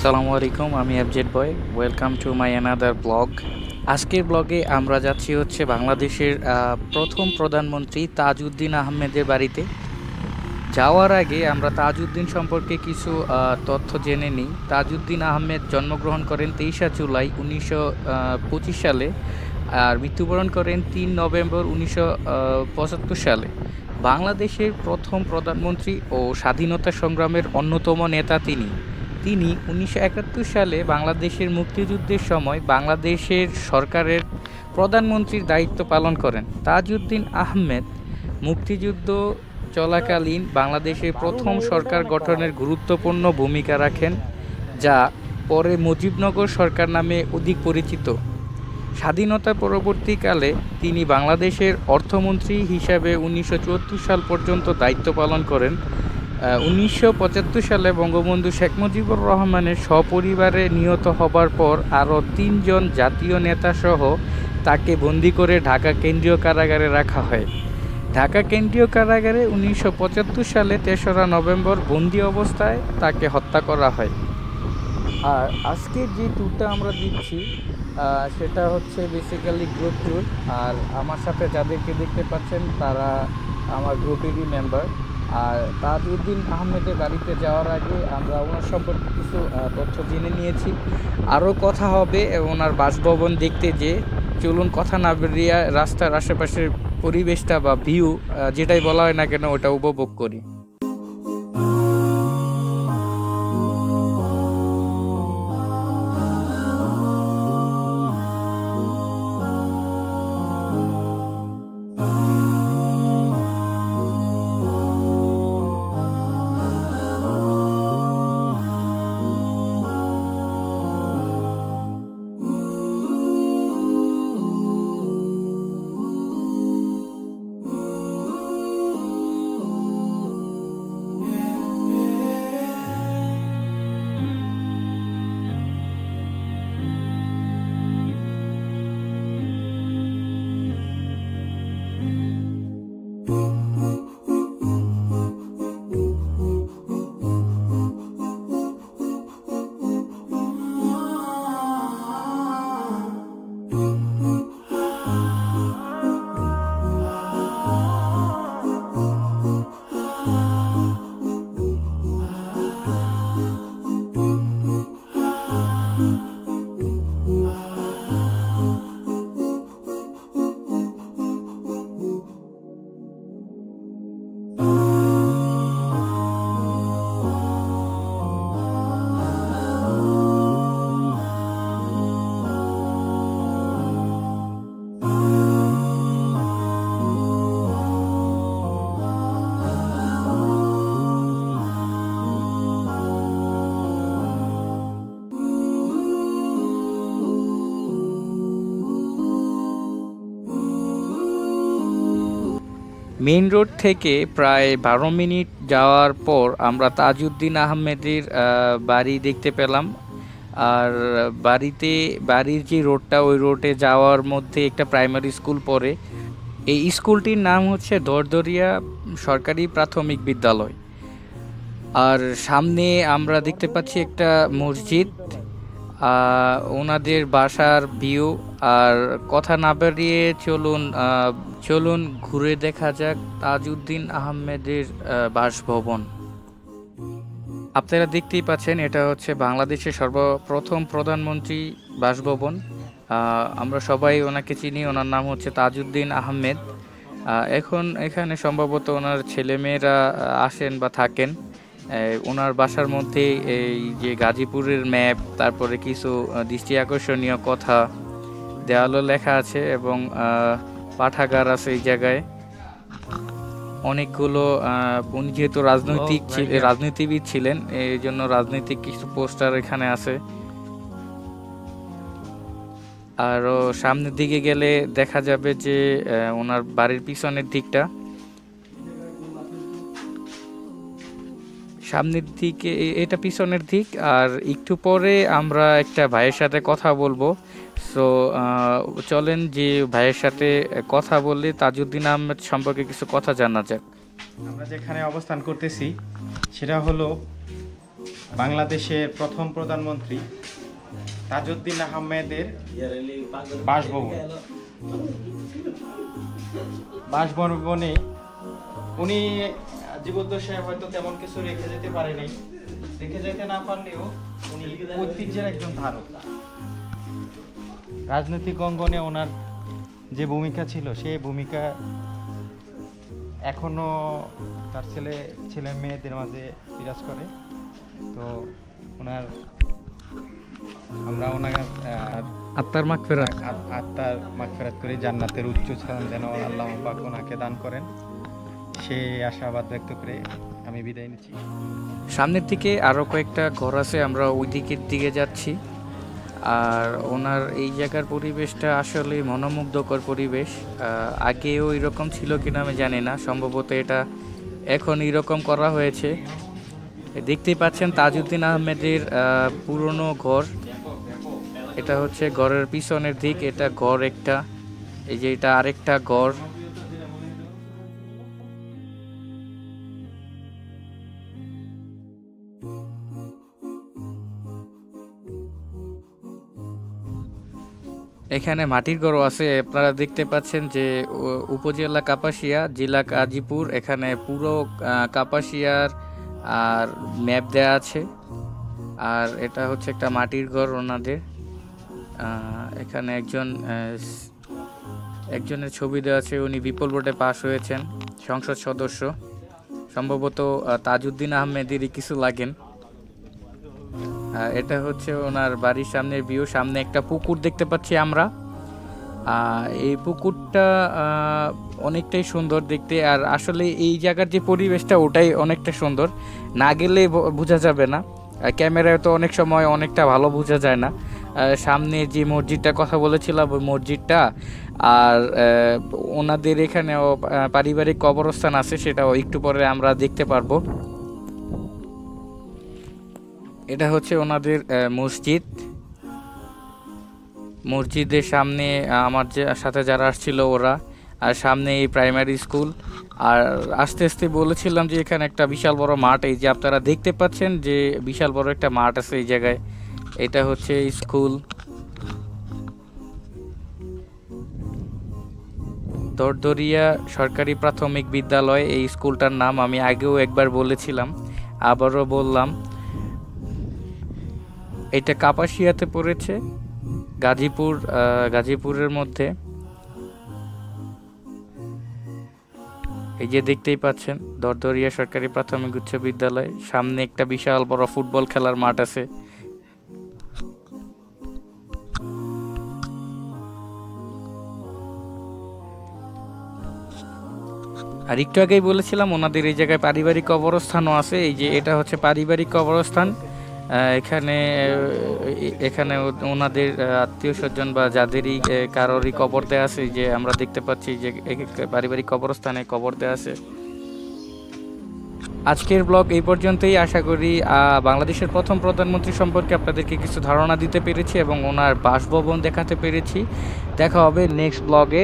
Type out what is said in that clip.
আসসালামু আলাইকুম, আমি FZ boy. Welcome to my another blog. আজকের ব্লগে আমরা যাচ্ছি হচ্ছে বাংলাদেশের প্রথম প্রধানমন্ত্রী তাজউদ্দিন আহমেদের বাড়িতে। যাওয়ার আগে আমরা তাজউদ্দিন সম্পর্কে কিছু তথ্য জেনে নিই। তাজউদ্দিন আহমেদ জন্মগ্রহণ করেন 23শে জুলাই 1925 সালে, আর মৃত্যুবরণ করেন 3 নভেম্বর 1975 সালে। বাংলাদেশের প্রথম প্রধানমন্ত্রী ও স্বাধীনতা সংগ্রামের অন্যতম নেতা তিনি। 1971 সালে বাংলাদেশের মুক্তিযুদ্ধের সময় বাংলাদেশের সরকারের প্রধানমন্ত্রীর দায়িত্ব পালন করেন। তাজউদ্দিন আহমেদ মুক্তিযুদ্ধ চলাকালীন বাংলাদেশের প্রথম সরকার গঠনের গুরুত্বপূর্ণ ভূমিকা রাখেন, যা পরে মুজিবনগর সরকার নামে অধিক পরিচিত। স্বাধীনতা পরবর্তীকালে তিনি বাংলাদেশের অর্থমন্ত্রী হিসাবে 1974 সাল পর্যন্ত দায়িত্ব পালন করেন। 1975 সালে বঙ্গবন্ধু শেখ মুজিবুর রহমানের সপরিবারে নিহত হবার পর আরও 3 জন জাতীয় নেতাসহ তাকে বন্দী করে ঢাকা কেন্দ্রীয় কারাগারে রাখা হয়। ঢাকা কেন্দ্রীয় কারাগারে 1975 সালে 3রা নভেম্বর বন্দী অবস্থায় তাকে হত্যা করা হয়। আর আজকে যে ট্যুরটা আমরা দিচ্ছি সেটা হচ্ছে বেসিক্যালি গ্রুপ ট্যুর। আর আমার সাথে যাদেরকে দেখতে পাচ্ছেন তারা আমার গ্রুপেরই মেম্বার। আর তাজউদ্দিন আহমেদের বাড়িতে যাওয়ার আগে আমরা ওনার সম্পর্কে কিছু তথ্য জেনে নিয়েছি। আরও কথা হবে ওনার বাসভবন দেখতে, যে চলুন কথা না বেরিয়ে রাস্তার আশেপাশের পরিবেশটা বা ভিউ যেটাই বলা হয় না কেন ওটা উপভোগ করি। মেইন রোড থেকে প্রায় 12 মিনিট যাওয়ার পর আমরা তাজউদ্দিন আহমেদের বাড়ি দেখতে পেলাম। আর বাড়ির যে রোডটা, ওই রোডে যাওয়ার মধ্যে একটা প্রাইমারি স্কুল পড়ে। এই স্কুলটির নাম হচ্ছে দরদরিয়া সরকারি প্রাথমিক বিদ্যালয়। আর সামনে আমরা দেখতে পাচ্ছি একটা মসজিদ, ওনাদের বাসার ভিউ। আর কথা না বাড়িয়ে চলুন ঘুরে দেখা যাক তাজউদ্দিন আহমেদের বাসভবন। আপনারা দেখতেই পাচ্ছেন এটা হচ্ছে বাংলাদেশের সর্বপ্রথম প্রধানমন্ত্রী বাসভবন। আমরা সবাই ওনাকে চিনি, ওনার নাম হচ্ছে তাজউদ্দিন আহমেদ। এখন এখানে সম্ভবত ওনার ছেলেমেয়েরা আসেন বা থাকেন। ওনার বাসার মধ্যে এই যে গাজীপুরের ম্যাপ, তারপরে কিছু দৃষ্টি আকর্ষণীয় কথা, দেওয়ালও লেখা আছে এবং পাঠাগার আছে এই জায়গায় অনেকগুলো। উনি যেহেতু রাজনীতিবিদ ছিলেন, এই জন্য রাজনৈতিক কিছু পোস্টার এখানে আছে। আরও সামনের দিকে গেলে দেখা যাবে যে ওনার বাড়ির পিছনের দিকটা, সামনের দিকে এটা পিছনের দিক। আর একটু পরে আমরা একটা ভাইয়ের সাথে কথা বলবো। সো চলেন যে ভাইয়ের সাথে কথা বললে তাজউদ্দিন আহমেদ সম্পর্কে কিছু কথা জানা যাক। আমরা যেখানে অবস্থান করতেছি সেটা হলো বাংলাদেশের প্রথম প্রধানমন্ত্রী তাজউদ্দিন আহমেদের বাসভবনে উনি জীবদ্দশায় হয়তো তেমন কিছু রেখে যেতে পারেনি, রেখে যেতে না পারলেও উনি ঐতিহ্যের একজন ধারক। রাজনৈতিক অঙ্গনে ওনার যে ভূমিকা ছিল সেই ভূমিকা এখনো তার ছেলে মেয়েদের মাঝে বিরাজ করে। তো আমরা ওনার আত্মার মাগফিরাত করি, জান্নাতের উচ্চ স্থান যেন আল্লাহ পাক ওনাকে দান করেন, সেই আশাবাদ ব্যক্ত করে আমি বিদায় নিচ্ছি। সামনের দিকে আরও কয়েকটা ঘর আছে, আমরা ওই দিকের দিকে যাচ্ছি। আর ওনার এই জায়গার পরিবেশটা আসলে মনোমুগ্ধকর পরিবেশ। আগেও এরকম ছিল কিনা আমি জানি না, সম্ভবত এটা এখন এরকম করা হয়েছে। দেখতেই পাচ্ছেন তাজউদ্দিন আহমেদের পুরনো ঘর। এটা হচ্ছে ঘরের পিছনের দিক, এটা ঘর একটা, এই যে এটা আরেকটা ঘর। এখানে মাটির ঘরও আছে। আপনারা দেখতে পাচ্ছেন যে উপজেলা কাপাসিয়া, জেলা গাজীপুর, এখানে পুরো কাপাসিয়ার আর ম্যাপ দেয়া আছে। আর এটা হচ্ছে একটা মাটির ঘর ওনাদের। এখানে একজনের ছবি দেওয়া আছে, উনি বিপুল ভোটে পাশ হয়েছেন, সংসদ সদস্য, সম্ভবত তাজউদ্দিন আহমেদেরই কিছু লাগেন। এটা হচ্ছে ওনার বাড়ির সামনের ভিউ। সামনে একটা পুকুর দেখতে পাচ্ছি আমরা। এই পুকুরটা অনেকটাই সুন্দর দেখতে। আর আসলে এই জায়গার যে পরিবেশটা ওটাই অনেকটা সুন্দর, না গেলে বোঝা যাবে না। ক্যামেরায় তো অনেক সময় অনেকটা ভালো বোঝা যায় না। সামনে যে মসজিদটার কথা বলেছিলাম ওই মসজিদটা, আর ওনাদের এখানেও পারিবারিক কবরস্থান আছে, সেটাও একটু পরে আমরা দেখতে পারবো। এটা হচ্ছে ওনাদের মসজিদ। মসজিদের সামনে আমার সাথে যারা আসছিল ওরা, আর সামনে এই প্রাইমারি স্কুল। আর আস্তে আস্তে বলেছিলাম যে এখানে একটা বিশাল বড় মাঠ, এই যে আপনারা দেখতে পাচ্ছেন যে বিশাল বড় একটা মাঠ আছে এই জায়গায়। এটা হচ্ছে স্কুল, দরদরিয়া সরকারি প্রাথমিক বিদ্যালয় এই স্কুলটার নাম। আমি আগেও একবার বলেছিলাম, আবারও বললাম। এটা কাপাসিয়াতে পড়েছে, গাজীপুরের মধ্যে। এই যে দেখতেই পাচ্ছেন দরদরিয়া সরকারি প্রাথমিক উচ্চ বিদ্যালয়। সামনে একটা বিশাল বড় ফুটবল খেলার মাঠ আছে। আর একটু আগেই বলেছিলাম ওনাদের এই জায়গায় পারিবারিক কবরস্থানও আছে। এই যে এটা হচ্ছে পারিবারিক কবরস্থান। এখানে ওনাদের আত্মীয় স্বজন বা যাদেরই কারোরই কবর দেওয়া আছে, যে আমরা দেখতে পাচ্ছি যে পারিবারিক কবরস্থানে কবর দেওয়া আছে। আজকের ব্লগ এই পর্যন্তই। আশা করি বাংলাদেশের প্রথম প্রধানমন্ত্রী সম্পর্কে আপনাদেরকে কিছু ধারণা দিতে পেরেছি এবং ওনার বাসভবন দেখাতে পেরেছি। দেখা হবে নেক্সট ব্লগে।